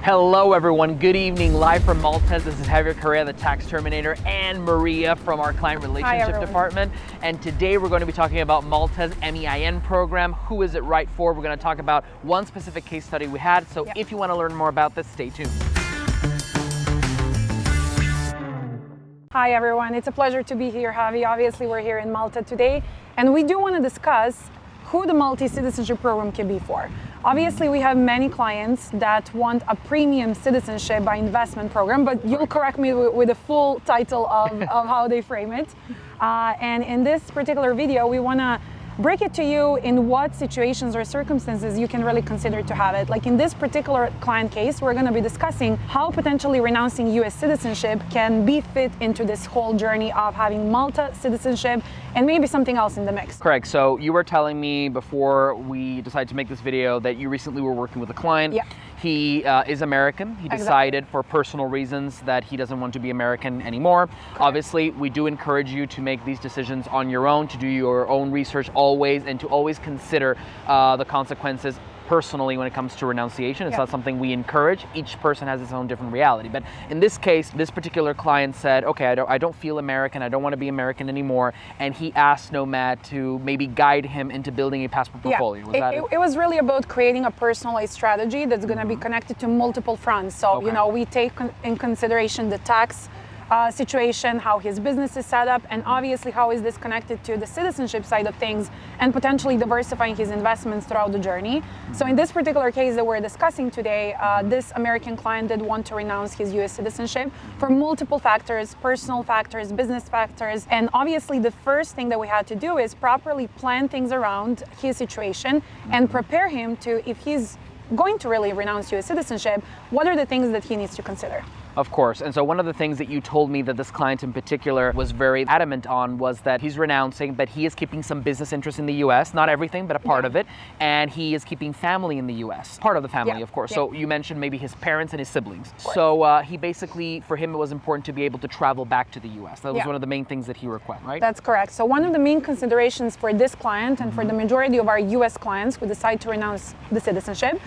Hello everyone, good evening, live from Malta. This is Javier and Marija, the tax terminator, and Maria from our client relationship department. And today we're going to be talking about Malta's MEIN program. Who is it right for? We're going to talk about one specific case study we had. So if you want to learn more about this, stay tuned. Hi everyone, it's a pleasure to be here, Javi. Obviously we're here in Malta today, and we do want to discuss who the Maltese citizenship program can be for. Obviously, we have many clients that want a premium citizenship by investment program, but you'll correct me with the full title of how they frame it. And in this particular video, we want to break it to you in what situations or circumstances you can really consider to have it. Like in this particular client case, we're going to be discussing how potentially renouncing US citizenship can be fit into this whole journey of having Malta citizenship and maybe something else in the mix. Correct. So you were telling me before we decided to make this video that you recently were working with a client. Yeah. He is American. He decided for personal reasons that he doesn't want to be American anymore. Correct. Obviously, we do encourage you to make these decisions on your own, to do your own research always, and to always consider the consequences personally when it comes to renunciation. It's not something we encourage. Each person has its own different reality. But in this case, this particular client said, okay, I don't feel American. I don't want to be American anymore. And he asked Nomad to maybe guide him into building a passport portfolio. Was that it was really about creating a personalized strategy that's going to be connected to multiple fronts. So, you know, we take in consideration the tax situation, how his business is set up, and obviously how is this connected to the citizenship side of things and potentially diversifying his investments throughout the journey. So in this particular case that we're discussing today, this American client did want to renounce his US citizenship for multiple factors, personal factors, business factors, and obviously the first thing that we had to do is properly plan things around his situation and prepare him to, if he's going to really renounce US citizenship, what are the things that he needs to consider? Of course. And so one of the things that you told me that this client in particular was very adamant on was that he's renouncing, but he is keeping some business interests in the US, not everything, but a part of it. And he is keeping family in the US, part of the family, of course. So you mentioned maybe his parents and his siblings. So he basically, for him, it was important to be able to travel back to the US. That was one of the main things that he requested, right? That's correct. So one of the main considerations for this client and for the majority of our US clients who decide to renounce the citizenship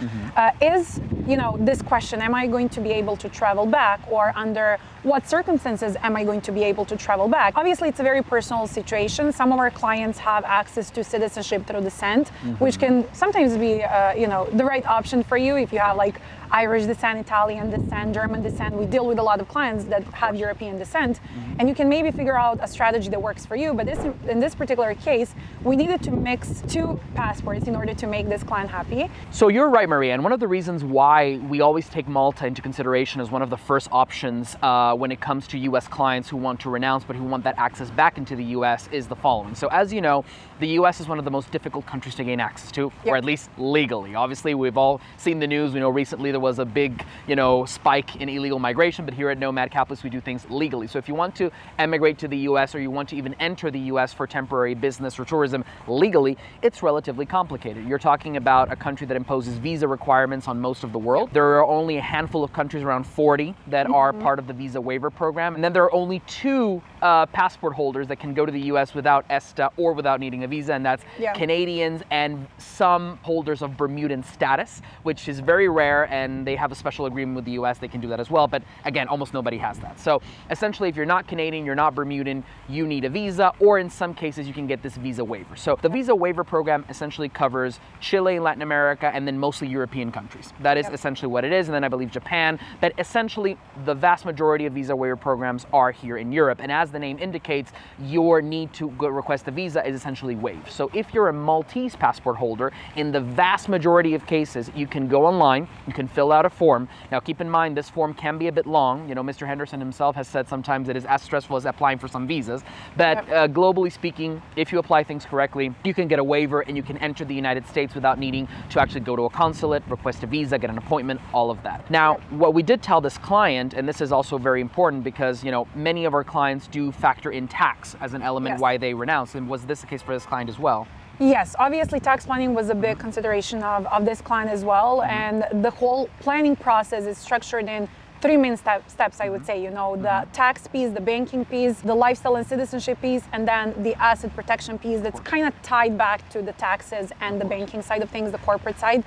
is, you know, this question, am I going to be able to travel back? Or under what circumstances am I going to be able to travel back? Obviously, it's a very personal situation. Some of our clients have access to citizenship through descent, which can sometimes be, you know, the right option for you if you have like Irish descent, Italian descent, German descent. We deal with a lot of clients that have European descent, and you can maybe figure out a strategy that works for you. But in this particular case, we needed to mix two passports in order to make this client happy. So you're right, Maria, and one of the reasons why we always take Malta into consideration as one of the first options when it comes to US clients who want to renounce but who want that access back into the US is the following. So as you know, the US is one of the most difficult countries to gain access to, or at least legally. Obviously, we've all seen the news. We know recently there was a big, you know, spike in illegal migration, but here at Nomad Capitalist, we do things legally. So if you want to emigrate to the US or you want to even enter the US for temporary business or tourism legally, it's relatively complicated. You're talking about a country that imposes visa requirements on most of the world. There are only a handful of countries, around 40, that are part of the visa waiver program. And then there are only 2 passport holders that can go to the US without ESTA or without needing a visa, and that's Canadians and some holders of Bermudan status, which is very rare, and they have a special agreement with the US, they can do that as well. But again, almost nobody has that. So essentially, if you're not Canadian, you're not Bermudan, you need a visa, or in some cases, you can get this visa waiver. So the visa waiver program essentially covers Chile, Latin America, and then mostly European countries. That is essentially what it is. And then I believe Japan, but essentially the vast majority of visa waiver programs are here in Europe. And as the name indicates, your need to request a visa is essentially waived. So if you're a Maltese passport holder, in the vast majority of cases, you can go online, you can fill out a form. Now keep in mind, this form can be a bit long. You know, Mr. Henderson himself has said sometimes it is as stressful as applying for some visas. But globally speaking, if you apply things correctly, you can get a waiver and you can enter the United States without needing to actually go to a consulate, request a visa, get an appointment, all of that. Now, what we did tell this client, and this is also very important because, you know, many of our clients do factor in tax as an element why they renounce. And was this the case for this client as well? Yes, obviously tax planning was a big consideration of this client as well. And the whole planning process is structured in three main steps, I would say, the tax piece, the banking piece, the lifestyle and citizenship piece, and then the asset protection piece that's kind of tied back to the taxes and the banking side of things, the corporate side.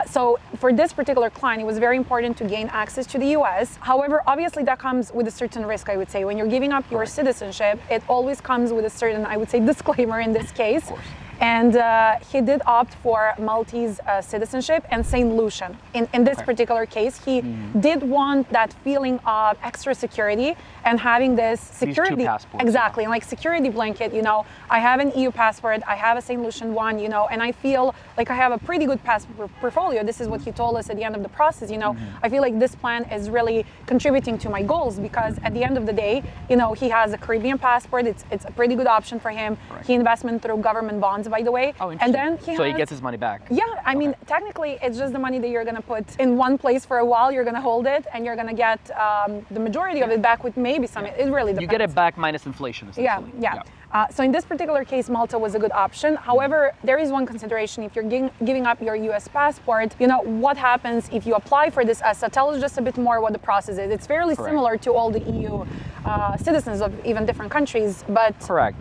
So for this particular client, it was very important to gain access to the US. However, obviously that comes with a certain risk, I would say. When you're giving up your citizenship, it always comes with a certain, I would say, disclaimer in this case. And he did opt for Maltese citizenship and St. Lucian. In this particular case, he did want that feeling of extra security and having this security. These two passports. Exactly, and like security blanket, I have an EU passport, I have a St. Lucian one, and I feel like I have a pretty good passport portfolio. This is what he told us at the end of the process, I feel like this plan is really contributing to my goals because at the end of the day, he has a Caribbean passport, it's a pretty good option for him. He investment through government bonds, by the way. Oh, and then he gets his money back. Yeah, I mean, technically, it's just the money that you're going to put in one place for a while. You're going to hold it, and you're going to get the majority of it back with maybe some. It really depends. You get it back minus inflation, essentially. Yeah. So in this particular case, Malta was a good option. However, there is one consideration. If you're giving up your US passport, what happens if you apply for this ESTA? Tell us just a bit more what the process is. It's fairly similar to all the EU citizens of even different countries, but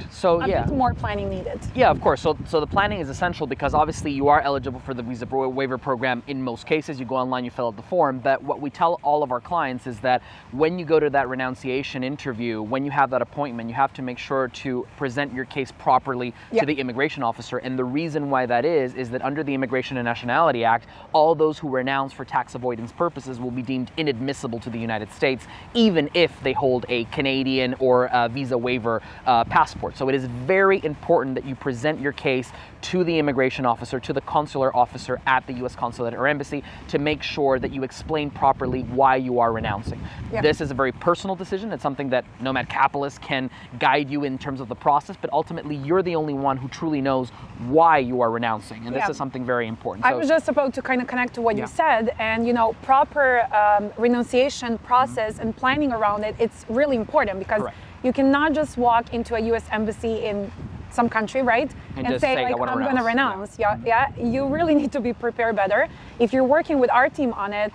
So a bit more planning needed. Yeah, of course. So the planning is essential because obviously you are eligible for the visa waiver program in most cases. You go online, you fill out the form. But what we tell all of our clients is that when you go to that renunciation interview, when you have that appointment, you have to make sure to present your case properly to the immigration officer. And the reason why that is that under the Immigration and Nationality Act, all those who renounce for tax avoidance purposes will be deemed inadmissible to the United States, even if they hold a Canadian or a visa waiver passport. So it is very important that you present your case to the immigration officer, to the consular officer at the U.S. consulate or embassy to make sure that you explain properly why you are renouncing. This is a very personal decision. It's something that Nomad Capitalist can guide you in terms of the process, but ultimately you're the only one who truly knows why you are renouncing. And this is something very important. I was just about to kind of connect to what you said, and proper renunciation process and planning around it, it's really important because you cannot just walk into a U.S. embassy in some country, right? And say like, I'm going to renounce. You really need to be prepared better. If you're working with our team on it,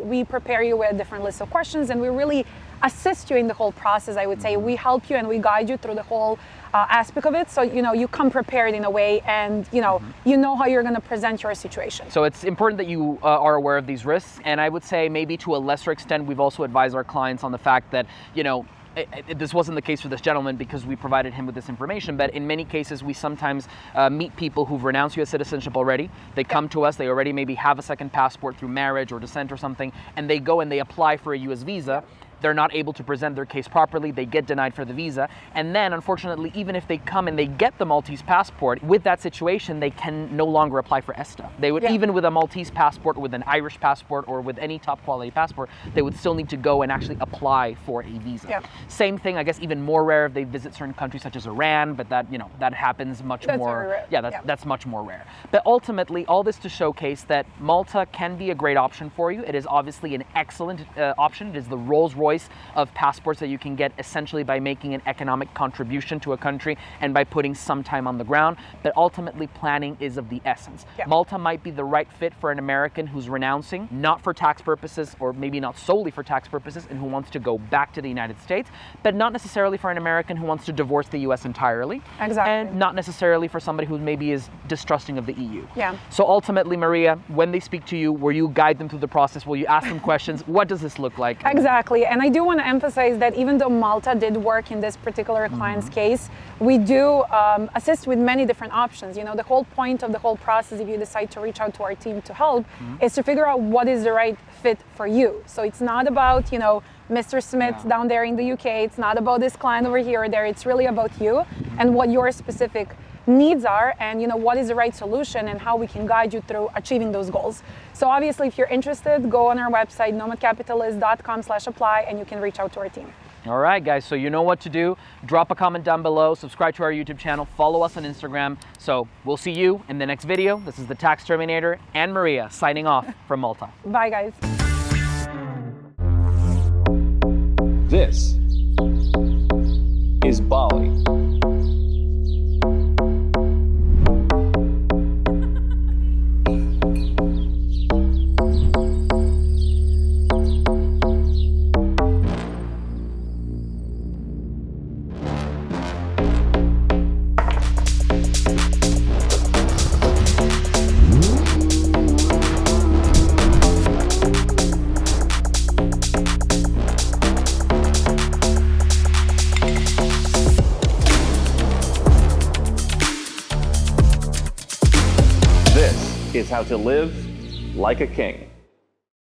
we prepare you with different lists of questions and we really assist you in the whole process, I would say. We help you and we guide you through the whole aspect of it. So, you come prepared in a way and, you know how you're going to present your situation. So it's important that you are aware of these risks. And I would say maybe to a lesser extent, we've also advised our clients on the fact that, this wasn't the case for this gentleman because we provided him with this information, but in many cases we sometimes meet people who've renounced U.S. citizenship already. They come to us, they already maybe have a second passport through marriage or descent or something, and they go and they apply for a U.S. visa. They're not able to present their case properly, they get denied for the visa, and then unfortunately, even if they come and they get the Maltese passport, with that situation, they can no longer apply for ESTA. They would, even with a Maltese passport, with an Irish passport, or with any top quality passport, they would still need to go and actually apply for a visa. Same thing, I guess even more rare if they visit certain countries such as Iran, but that, that happens much more. That's much more rare. But ultimately, all this to showcase that Malta can be a great option for you. It is obviously an excellent option. It is the Rolls-Royce of passports that you can get essentially by making an economic contribution to a country and by putting some time on the ground. But ultimately, planning is of the essence. Malta might be the right fit for an American who's renouncing, not for tax purposes, or maybe not solely for tax purposes, and who wants to go back to the United States, but not necessarily for an American who wants to divorce the U.S. entirely. And not necessarily for somebody who maybe is distrusting of the EU. So ultimately, Maria, when they speak to you, will you guide them through the process? Will you ask them questions? What does this look like? Exactly. And I do want to emphasize that even though Malta did work in this particular client's case, we do assist with many different options. The whole point of the whole process, if you decide to reach out to our team to help, is to figure out what is the right fit for you. So it's not about, Mr. Smith down there in the UK. It's not about this client over here or there. It's really about you and what your specific needs are, and what is the right solution and how we can guide you through achieving those goals. So obviously, if you're interested, go on our website, nomadcapitalist.com/apply, and you can reach out to our team. All right, guys, so you know what to do. Drop a comment down below, subscribe to our YouTube channel, follow us on Instagram. So we'll see you in the next video. This is the Tax Terminator and Maria signing off from Malta. Bye, guys. This is Bali. This is how to live like a king.